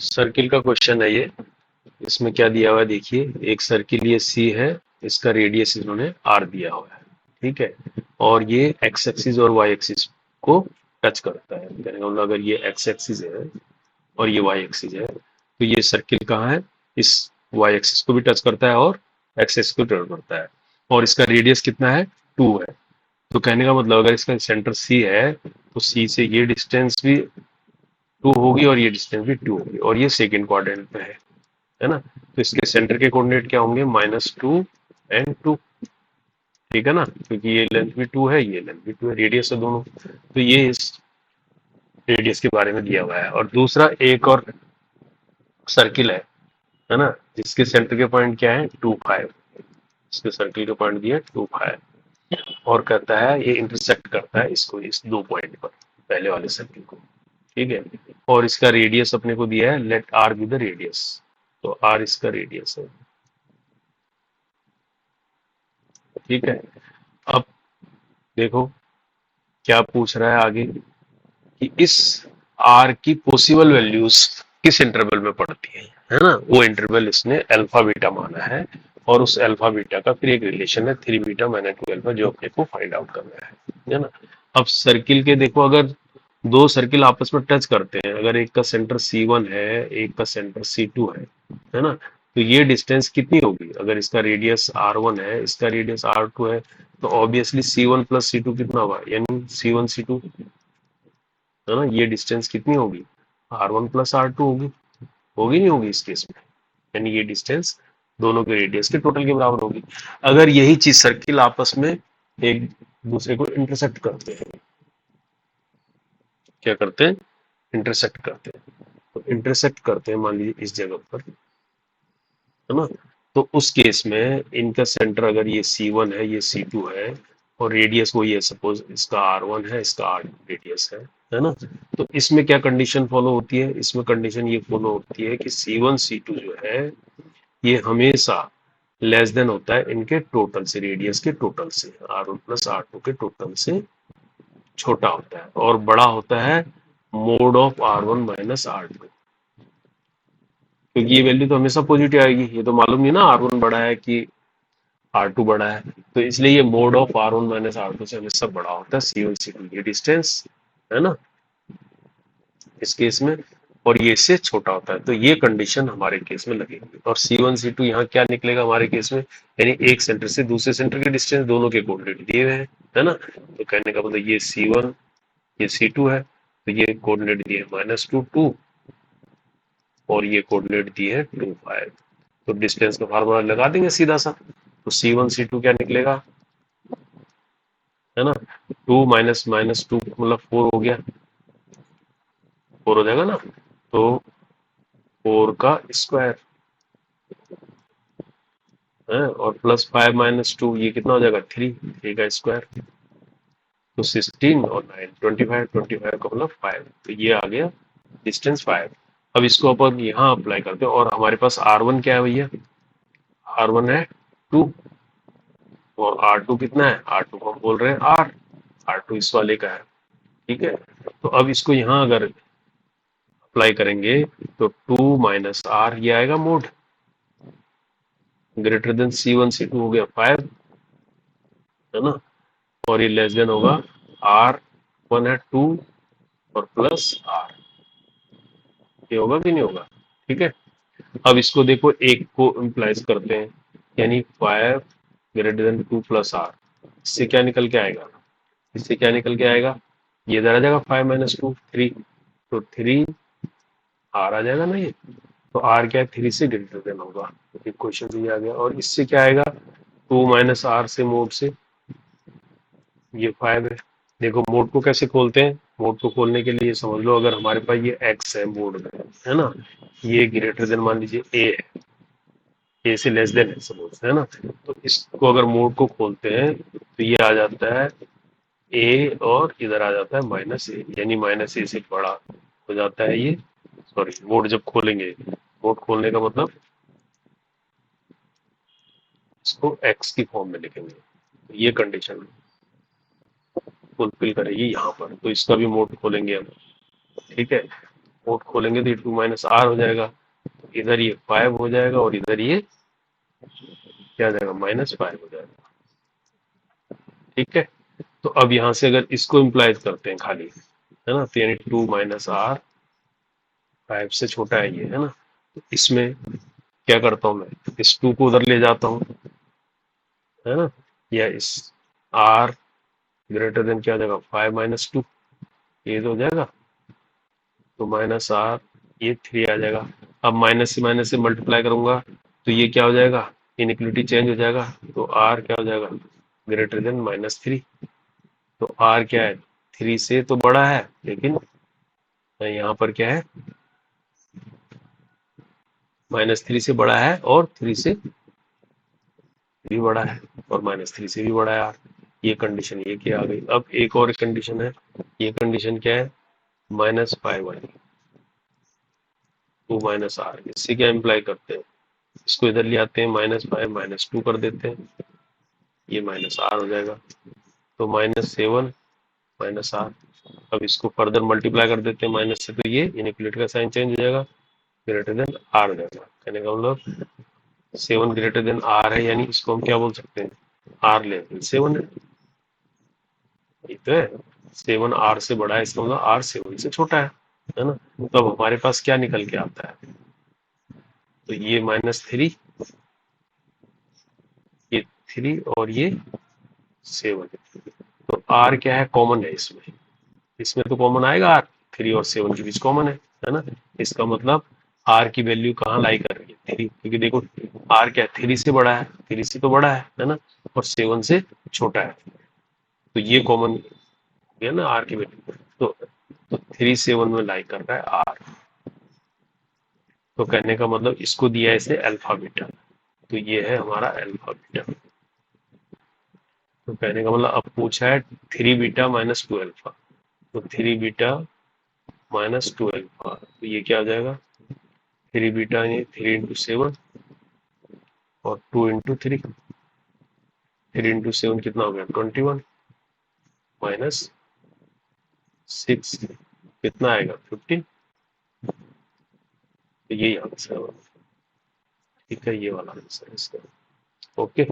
Circle का question है ये। इसमें क्या दिया हुआ है देखिए, एक सर्किल ये सी है, इसका रेडियस इन्होंने आर दिया हुआ है, ठीक है। और ये एक्स एक्सिस और वाई एक्सिस को टच करता है, कहने का मतलब अगर ये एक्स एक्सिस है और ये वाई एक्सिस है तो ये सर्किल कहाँ है, इस वाई एक्सिस को भी टच करता है और एक्स एक्सिस को टच करता है, और इसका रेडियस कितना है, 2 है। तो कहने का मतलब अगर इसका सेंटर सी है तो सी से ये डिस्टेंस भी 2 होगी और ये डिस्टेंस भी 2 होगी, और ये सेकेंड क्वाड्रेंट पे है ना। तो इसके सेंटर के कोऑर्डिनेट क्या होंगे, -2 and 2, ठीक है ना, क्योंकि ये लेंथ भी 2 है, ये लेंथ भी 2 है, रेडियस है दोनों। तो ये इस रेडियस के बारे में दिया हुआ है। और दूसरा एक और सर्किल है ना, जिसके सेंटर के पॉइंट क्या है, 2 5। इसके सर्किल के पॉइंट दिया 2 5, और कहता है ये इंटरसेक्ट करता है इसको, इस 2 पॉइंट पर, पहले वाले सर्किल को, ठीक है। और इसका रेडियस अपने को दिया है, let R be the radius, तो आर इसका रेडियस है, ठीक है। अब देखो क्या पूछ रहा है आगे, कि इस आर की पॉसिबल वैल्यूज किस इंटरवल में पड़ती है ना। वो इंटरवल इसने अल्फा बीटा माना है, और उस अल्फा बीटा का फिर एक रिलेशन है 3 बीटा माइनस 2 अल्फा, जो अपने को फाइंड आउट करना है ना। अब सर्किल के देखो, अगर दो सर्किल आपस में टच करते हैं, अगर एक का सेंटर C1 है, एक का सेंटर C2 है ना, तो ये डिस्टेंस कितनी होगी, अगर इसका रेडियस R1 है, इसका रेडियस R2 है, तो ऑब्वियसली C1 प्लस C2 कितना होगा, यानी C1 C2, है ना। ये डिस्टेंस कितनी होगी, R1 प्लस R2 होगी, होगी नहीं होगी इस केस में, यानी ये डिस्टेंस दोनों के रेडियस के टोटल के बराबर होगी। अगर यही चीज सर्किल आपस में एक दूसरे को इंटरसेक्ट करते हैं, क्या करते हैं, इंटरसेक्ट करते हैं, तो इंटरसेक्ट करते हैं मान लीजिए इस जगह पर, है ना। तो उस केस में इनका सेंटर अगर ये C1 है, ये C2 है, और रेडियस वही है, सपोज इसका R1 है, इसका R रेडियस है ना। तो इसमें क्या कंडीशन फॉलो होती है, इसमें कंडीशन ये फॉलो होती है कि C1 C2 जो है ये हमेशा लेस देन होता है इनके टोटल से, रेडियस के टोटल से, R1 प्लस R2 के टोटल से छोटा होता है, और बड़ा होता है mode of R1 minus R2, क्योंकि ये वैल्यू तो हमेशा पॉजिटिव आएगी, ये तो मालूम नहीं ना R1 बड़ा है कि R2 बड़ा है, तो इसलिए ये mode of R1 minus R2 से हमेशा बड़ा होता है C1 C2, ये डिस्टेंस है ना इस केस में, और ये इससे छोटा होता है, तो ये कंडीशन हमारे केस में लगेगी। और C1 C2 यहाँ क्या निकलेगा हमारे केस में, यानी एक सेंटर से दूसरे सेंटर के डिस्टेंस दोनों के कोऑर्डिनेट दिए हुए हैं, है ना। तो कहने का मतलब ये C1 ये C2 है, तो ये कोऑर्डिनेट दिए -2 2, और ये कोऑर्डिनेट दिए है 2 5। तो डिस्टेंस का फार्मूला लगा देंगे सीधा सा, तो C1 C2 क्या निकलेगा, है ना, 2 माइनस माइनस 2 मतलब 4 हो गया, 4 हो जाएगा ना, तो 4 का स्क्वायर है, और प्लस 5 माइनस 2 ये कितना हो जाएगा, 3, 3 का स्क्वायर, तो 16 और 9 25, 25 का मतलब 5, तो ये आ गया डिस्टेंस 5। अब इसको अपन यहाँ अप्लाई करते हैं, और हमारे पास R1 क्या है भैया, R1 है 2, और R2 कितना है, R2 को हम बोल रहे हैं R2 इस वाले का है, ठीक है। तो अब इसको यहाँ अगर अप्लाई करेंगे तो 2 माइनस आर ये आएगा mode, greater than C1 C2 हो गया 5, है ना, और ये लेस देन होगा R1 है 2 और प्लस आर, ये होगा कि नहीं होगा, ठीक है। अब इसको देखो एक को इम्प्लाइज करते हैं, यानी 5 ग्रेटर देन 2 प्लस आर, इससे क्या निकल के आएगा, इससे क्या निकल के आएगा, ये इधर आ जाएगा 5 माइनस 2 3, तो 3 आर आ जाएगा ना ये, तो आर क्या है, 3 से ग्रेटर देन होगा, इक्वेशन से ये आ गया। और इससे क्या आएगा, 2 माइनस आर से मोड से ये 5 है। देखो मोड को कैसे खोलते हैं, मोड को खोलने के लिए समझ लो, अगर हमारे पास ये एक्स है मोड में, है ना, ये ग्रेटर देन मान लीजिए ए है, ए से लेस देन है सपोज, है ना, तो इसको अगर मोड को खोलते हैं तो ये आ जाता है ए, और इधर आ जाता है माइनस ए, यानी माइनस ए से बड़ा हो जाता है ये, सॉरी मोड जब खोलेंगे, मोड खोलने का मतलब इसको एक्स की फॉर्म में लिखेंगे, तो ये कंडीशन फुलफिल करेगी यहाँ पर, तो इसका भी मोड खोलेंगे हम, ठीक है। पोर्ट खोलेंगे तो ये 2 माइनस आर हो जाएगा, इधर ये 5 हो जाएगा और इधर ये क्या हो जाएगा, -5 हो जाएगा। ठीक है, तो अब यहां से अगर इसको इम्प्लाइज करते हैं खाली, है ना, तो यानी 2 माइनस आर 5 से छोटा है ये, है ना। तो इसमें क्या करता हूं मैं, इस 2 को उधर ले जाता हूं, है ना, या इस आर ग्रेटर देन क्या हो जाएगा, 5 - 2, ये तो हो जाएगा, तो माइनस आर, ये 3 आ जाएगा। अब माइनस से मल्टीप्लाई करूंगा तो ये क्या हो जाएगा, इनइक्वलिटी चेंज हो जाएगा, तो आर क्या हो जाएगा, ग्रेटर देन -3। तो आर क्या है, 3 से तो बड़ा है, लेकिन यहाँ पर क्या है, -3 से बड़ा है और 3 से भी बड़ा है और -3 से भी बड़ा है आर। ये कंडीशन ये क्या आ गई। अब एक और कंडीशन है, ये कंडीशन क्या है, -5 वाली, 2 माइनस आर, इससे क्या इम्प्लाई करते हैं, इसको इधर ले आते हैं, -5 - 2 कर देते हैं, ये -r हो जाएगा, तो -7 -r। अब इसको फर्दर मल्टीप्लाई कर देते हैं माइनस से, तो ये इनइक्वलिटी का साइन चेंज हो जाएगा, ग्रेटर देन आर हो जाएगा। कहने का मतलब 7 ग्रेटर देन आर है, यानी इसको हम क्या बोल सकते हैं, आर लेवल 7 है, ये तो है, 7 आर से बड़ा है, इसका मतलब आर 7 से छोटा है ना। तो अब हमारे पास क्या निकल के आता है, तो ये -3, ये 3 और ये 7, तो आर क्या है, कॉमन है इसमें, इसमें तो कॉमन आएगा आर, 3 और 7 के बीच कॉमन है ना। इसका मतलब आर की वैल्यू कहाँ लाई कर रही है, 3, क्योंकि देखो आर क्या है, 3 से बड़ा है, 3 से तो बड़ा है ना, और 7 से छोटा है, तो ये कॉमन है ना आर की वैल्यू। तो 3 7 में लाई कर रहा है आर, तो कहने का मतलब इसको दिया है इसे अल्फा बीटा, तो ये है हमारा अल्फा बीटा। तो कहने का मतलब अब पूछा है 3 बीटा -2 अल्फा, तो 3 बीटा -2 अल्फा, तो ये क्या आ जाएगा, 3 बीटा यानी 3 इंटू 7 और 2 इंटू 3, 3 इंटू 7 कितना हो गया, 21 -6 कितना आएगा, 15। तो यही आंसर है, ठीक है, ये वाला आंसर है इसका। ओके।